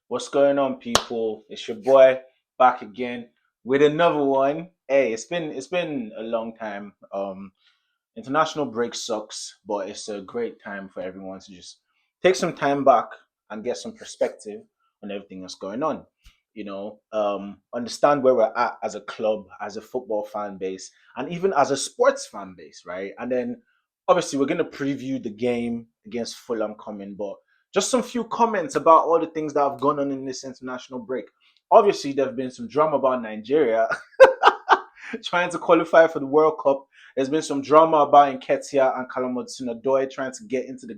What's going on, people? It's your boy back again with another one. Hey, it's been a long time. International break sucks, but it's a great time for everyone to just take some time back and get some perspective on everything that's going on. Understand where we're at as a club, as a football fan base, and even as a sports fan base, right? And then obviously we're gonna preview the game against Fulham coming, but just some few comments about all the things that have gone on in this international break. Obviously, there have been some drama about Nigeria trying to qualify for the World Cup. There's been some drama about Nketiah and Callum Hudson-Odoi trying to get into the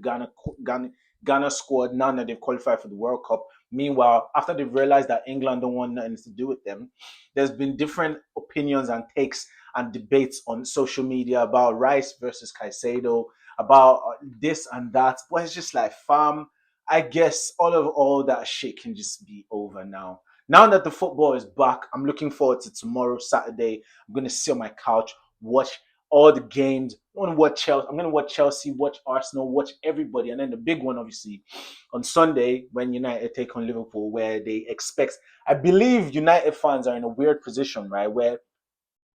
Ghana squad now that they've qualified for the World Cup. Meanwhile, after they've realized that England don't want nothing to do with them, there's been different opinions and takes and debates on social media about Rice versus Caicedo, about this and that. But it's just like, fam, I guess all that shit can just be over now. Now that the football is back, I'm looking forward to tomorrow, Saturday. I'm gonna sit on my couch, watch all the games. I'm gonna watch Chelsea, watch Arsenal, watch everybody, and then the big one, obviously, on Sunday when United take on Liverpool, where they expect. I believe United fans are in a weird position, right, where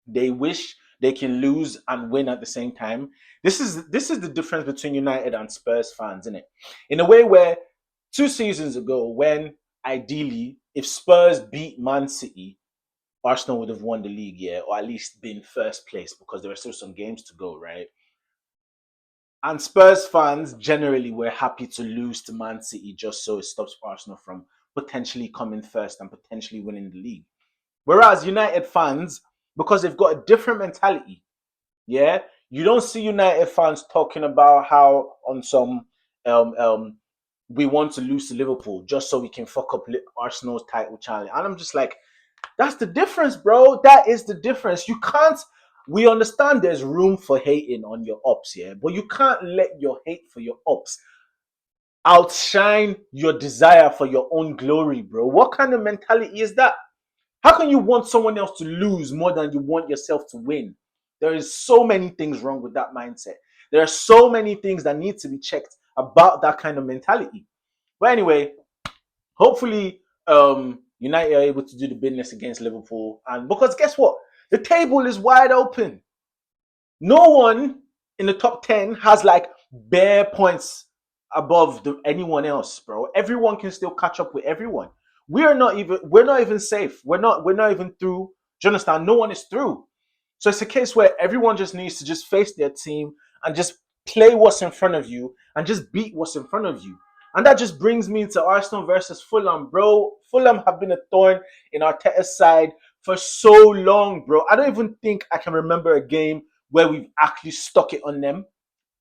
they wish they can lose and win at the same time. This is the difference between United and Spurs fans, isn't it? In a way where 2 seasons ago, when ideally, if Spurs beat Man City, Arsenal would have won the league, yeah, or at least been first place because there were still some games to go, right? And Spurs fans generally were happy to lose to Man City just so it stops Arsenal from potentially coming first and potentially winning the league. Whereas United fans, because they've got a different mentality, yeah, you don't see United fans talking about how on some um um we want to lose to Liverpool just so we can fuck up Arsenal's title challenge. And I'm just like, that's the difference, bro. That is the difference. You can't. We understand there's room for hating on your ups, yeah, but you can't let your hate for your ups outshine your desire for your own glory, bro. What kind of mentality is that? How can you want someone else to lose more than you want yourself to win? There is so many things wrong with that mindset. There are so many things that need to be checked about that kind of mentality. But anyway, hopefully, United are able to do the business against Liverpool, and because guess what, the table is wide open. No one in the top 10 has like bare points above anyone else, bro. Everyone can still catch up with everyone. We're not even safe. We're not even through. Do you understand? No one is through. So it's a case where everyone just needs to just face their team and just play what's in front of you and just beat what's in front of you. And that just brings me to Arsenal versus Fulham, bro. Fulham have been a thorn in Arteta's side for so long, bro. I don't even think I can remember a game where we've actually stuck it on them.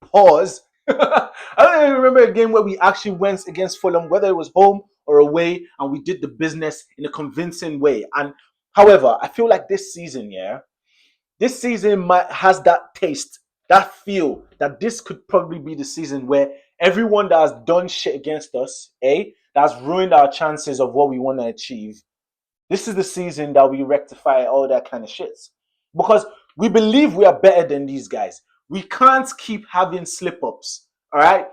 Pause. I don't even remember a game where we actually went against Fulham, whether it was home or away, and we did the business in a convincing way. And however, I feel like this season, yeah, this season has that taste, that feel that this could probably be the season where everyone that has done shit against us, that's ruined our chances of what we want to achieve. This is the season that we rectify all that kind of shit. Because we believe we are better than these guys. We can't keep having slip ups. All right.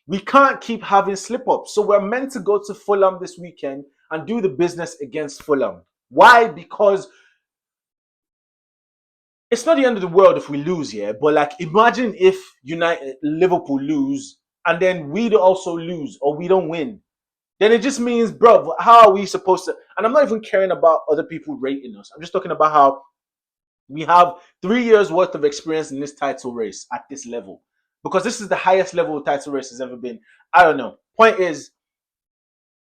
We can't keep having slip ups. So we're meant to go to Fulham this weekend and do the business against Fulham. Why? Because it's not the end of the world if we lose, yeah. But like, imagine if Liverpool lose, and then we also lose or we don't win. Then it just means, bro, how are we supposed to? And I'm not even caring about other people rating us. I'm just talking about how we have 3 years worth of experience in this title race at this level, because this is the highest level of title race has ever been. I don't know. Point is,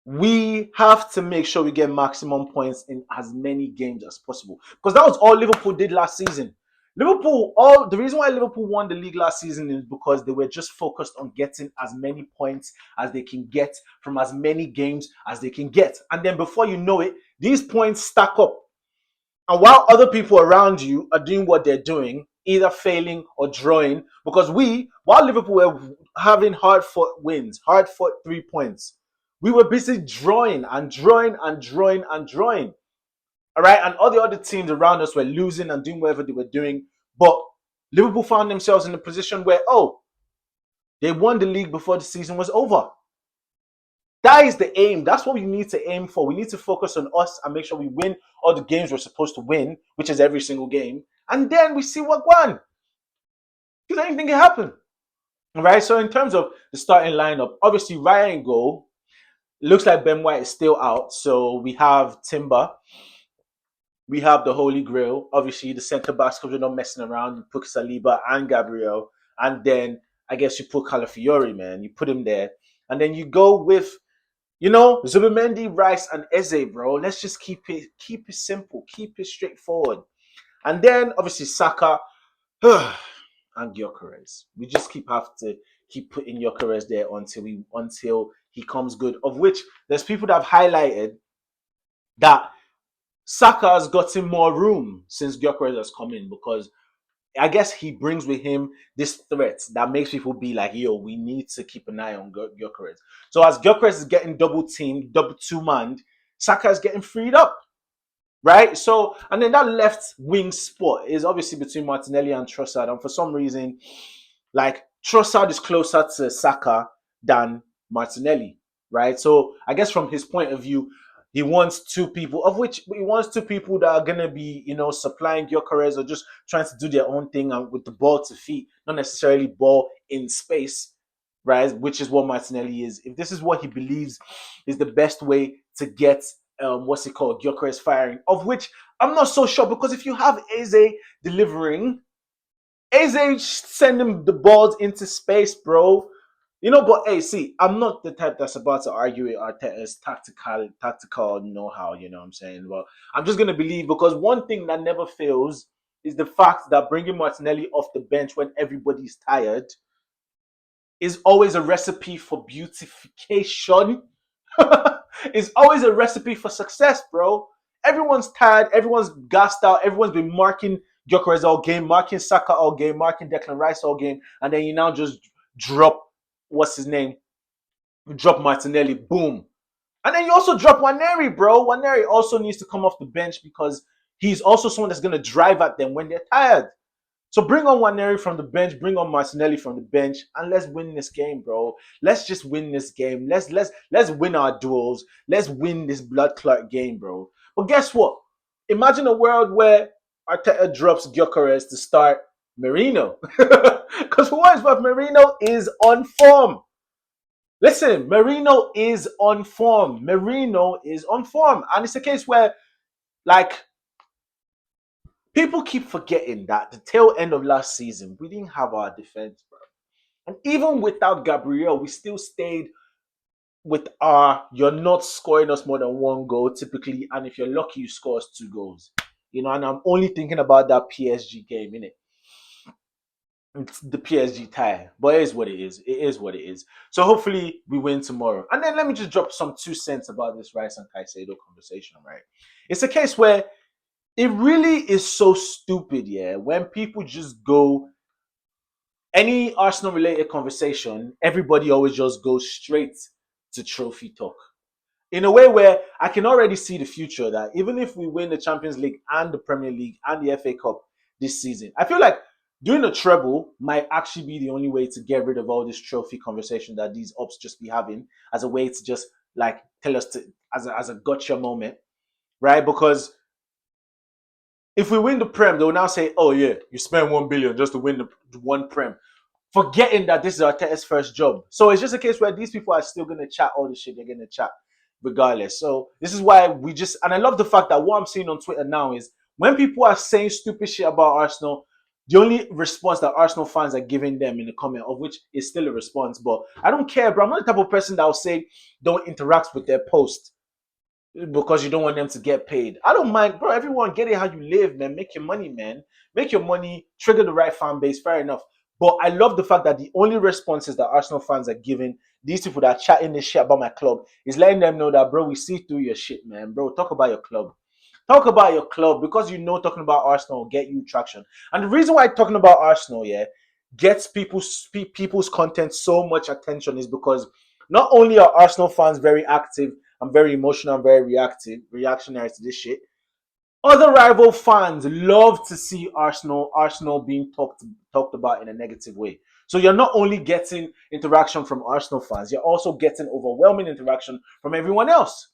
we have to make sure we get maximum points in as many games as possible, because that was all Liverpool did last season. The reason why Liverpool won the league last season is because they were just focused on getting as many points as they can get from as many games as they can get. And then before you know it, these points stack up. And while other people around you are doing what they're doing, either failing or drawing, because while Liverpool were having hard fought wins, hard fought 3 points, we were busy drawing and drawing and drawing and drawing. All right. And all the other teams around us were losing and doing whatever they were doing. But Liverpool found themselves in a position where, they won the league before the season was over. That is the aim. That's what we need to aim for. We need to focus on us and make sure we win all the games we're supposed to win, which is every single game. And then we see what won. Because anything can happen. Right? So in terms of the starting lineup, obviously Ryan goal. Looks like Ben White is still out. So we have Timber. We have the Holy Grail. Obviously, the centre backs, because we're not messing around. You put Saliba and Gabriel. And then I guess you put Calafiori, man. You put him there. And then you go with, Zubimendi, Rice, and Eze, bro. Let's just keep it simple. Keep it straightforward. And then obviously Saka and Gyökeres. We just have to keep putting Gyökeres there until he comes good. Of which there's people that have highlighted that Saka has gotten more room since Gyökeres has come in, because I guess he brings with him this threat that makes people be like, yo, we need to keep an eye on Gyökeres. So as Gyökeres is getting double teamed, double two-manned, Saka is getting freed up. Right? So, and then that left wing spot is obviously between Martinelli and Trossard. And for some reason, like, Trossard is closer to Saka than Martinelli, right? So I guess from his point of view, he wants two people, of which he wants two people that are going to be, supplying Gyökeres or just trying to do their own thing and with the ball to feet, not necessarily ball in space, right? Which is what Martinelli is. If this is what he believes is the best way to get Gyökeres firing, of which I'm not so sure, because if you have Eze delivering, Eze sending the balls into space, bro. But hey, see, I'm not the type that's about to argue with Arteta's tactical know-how, you know what I'm saying? But I'm just gonna believe, because one thing that never fails is the fact that bringing Martinelli off the bench when everybody's tired is always a recipe for beautification. It's always a recipe for success, bro. Everyone's tired, everyone's gassed out, everyone's been marking Gyökeres all game, marking Saka all game, marking Declan Rice all game, and then you now just drop, what's his name? Drop Martinelli, boom. And then you also drop Nwaneri, bro. Nwaneri also needs to come off the bench because he's also someone that's going to drive at them when they're tired. So bring on Nwaneri from the bench, bring on Martinelli from the bench, and let's win this game, bro. Let's just win this game. Let's win our duels. Let's win this blood clot game, bro. But guess what? Imagine a world where Arteta drops Gyökeres to start Merino. Because for what it's worth, Merino is on form. Listen, Merino is on form. Merino is on form. And it's a case where, like, people keep forgetting that the tail end of last season, we didn't have our defense, bro. And even without Gabriel, we still stayed with you're not scoring us more than one goal typically. And if you're lucky, you score us 2 goals. And I'm only thinking about that PSG game, innit? It's the PSG tie, but it is what it is. It is what it is. So hopefully we win tomorrow. And then let me just drop some 2 cents about this Rice and Caicedo conversation, right? It's a case where it really is so stupid, yeah, when people just go, any Arsenal related conversation, everybody always just goes straight to trophy talk. In a way where I can already see the future, that even if we win the Champions League and the Premier League and the FA Cup this season, I feel like doing a treble might actually be the only way to get rid of all this trophy conversation that these ops just be having, as a way to just like tell us to, as a gotcha moment, right? Because if we win the Prem, they'll now say, oh yeah, you spent 1 billion just to win the one Prem, forgetting that this is Arteta's first job. So it's just a case where these people are still going to chat all the shit they're going to chat regardless. So this is why and I love the fact that what I'm seeing on Twitter now is when people are saying stupid shit about Arsenal, the only response that Arsenal fans are giving them in the comment, of which is still a response, but I don't care, bro. I'm not the type of person that will say don't interact with their post because you don't want them to get paid. I don't mind, bro. Everyone get it how you live, man. Make your money, man. Make your money, trigger the right fan base, fair enough. But I love the fact that the only responses that Arsenal fans are giving these people that are chatting this shit about my club is letting them know that, bro, we see through your shit, man. Bro, talk about your club. Talk about your club, because talking about Arsenal will get you traction. And the reason why talking about Arsenal, yeah, gets people's content so much attention is because not only are Arsenal fans very active and very emotional and very reactionary to this shit, other rival fans love to see Arsenal being talked about in a negative way. So you're not only getting interaction from Arsenal fans, you're also getting overwhelming interaction from everyone else.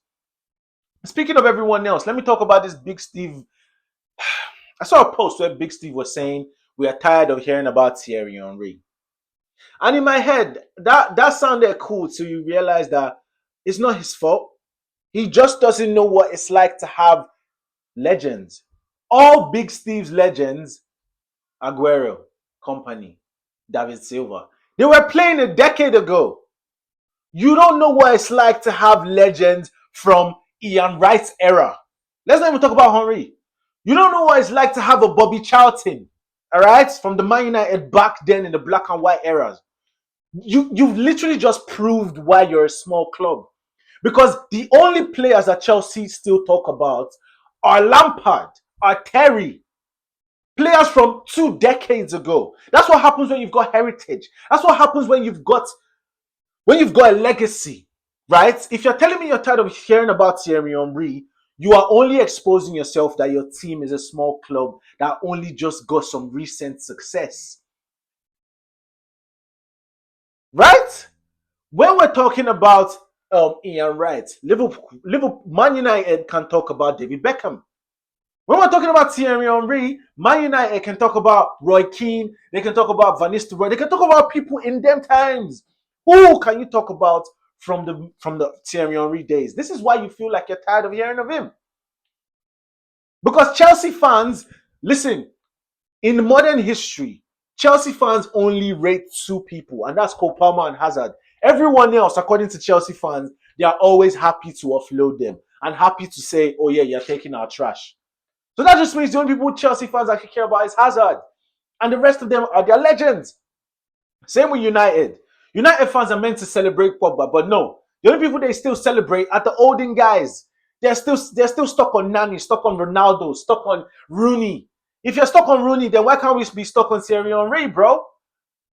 Speaking of everyone else, let me talk about this Big Steve. I saw a post where Big Steve was saying we are tired of hearing about Thierry Henry. And in my head, that sounded cool till you realize that it's not his fault. He just doesn't know what it's like to have legends. All Big Steve's legends, Aguero, Company, David Silva, they were playing a decade ago. You don't know what it's like to have legends from Ian Wright's era. Let's not even talk about Henry. You don't know what it's like to have a Bobby Charlton, all right, from the Man United back then in the black and white eras. You've literally just proved why you're a small club. Because the only players that Chelsea still talk about are Lampard, are Terry, players from 2 decades ago. That's what happens when you've got heritage. That's what happens when you've got a legacy, right? If you're telling me you're tired of hearing about Thierry Henry, you are only exposing yourself that your team is a small club that only just got some recent success. Right? When we're talking about Ian Wright, Liverpool, Man United can talk about David Beckham. When we're talking about Thierry Henry, Man United can talk about Roy Keane. They can talk about Van Nistelrooy. They can talk about people in them times. Who can you talk about from the Thierry Henry days? This is why you feel like you're tired of hearing of him. Because Chelsea fans, listen, in modern history, Chelsea fans only rate 2 people, and that's Cole Palmer and Hazard. Everyone else, according to Chelsea fans, they are always happy to offload them and happy to say, oh yeah, you're taking our trash. So that just means the only people Chelsea fans actually care about is Hazard. And the rest of them are their legends. Same with United. United fans are meant to celebrate Pogba, but no. The only people they still celebrate are the olden guys. They're still stuck on Nani, stuck on Ronaldo, stuck on Rooney. If you're stuck on Rooney, then why can't we be stuck on Thierry Henry, bro?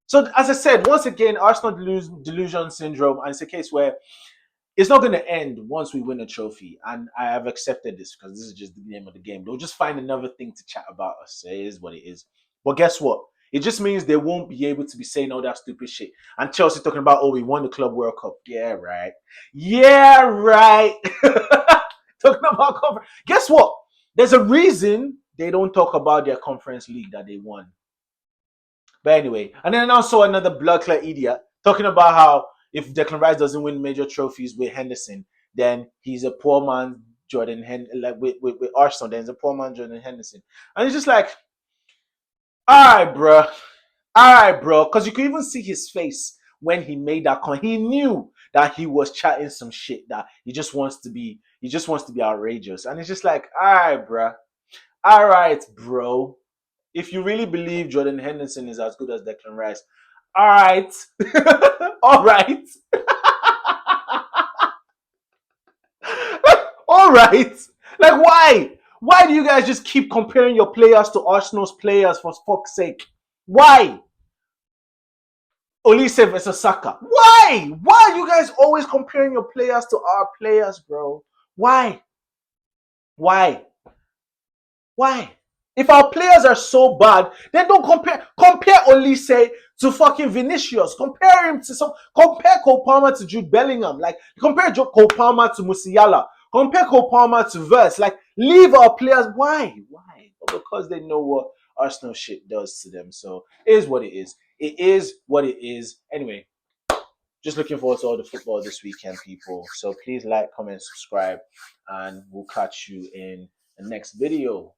So as I said, once again, Arsenal delusion syndrome, and it's a case where it's not going to end once we win a trophy. And I have accepted this because this is just the name of the game. They'll just find another thing to chat about us. It is what it is. But guess what? It just means they won't be able to be saying all that stupid shit. And Chelsea talking about, oh, we won the Club World Cup. Yeah, right. Yeah, right. Talking about conference. Guess what? There's a reason they don't talk about their conference league that they won. But anyway, and then I saw another blood clot idiot talking about how if Declan Rice doesn't win major trophies with Henderson, then he's a poor man Jordan like with Arsenal, then he's a poor man Jordan Henderson. And it's just like, all right, bro. Because you could even see his face when he made that comment. He knew that he was chatting some shit, that he just wants to be outrageous. And it's just like, all right, bro. If you really believe Jordan Henderson is as good as Declan Rice, all right, all right, all right. Like, why? Why do you guys just keep comparing your players to Arsenal's players, for fuck's sake? Why? Olise versus Saka. Why? Why are you guys always comparing your players to our players, bro? Why? Why? Why? If our players are so bad, then don't compare Olise to fucking Vinicius. Compare him to compare Cole Palmer to Jude Bellingham. Like, compare Cole Palmer to Musiala. Compare Cole Palmer to Verse. Like, leave our players. Why? Why? Because they know what Arsenal shit does to them. So it is what it is. It is what it is. Anyway, just looking forward to all the football this weekend, people. So please like, comment, subscribe, and we'll catch you in the next video.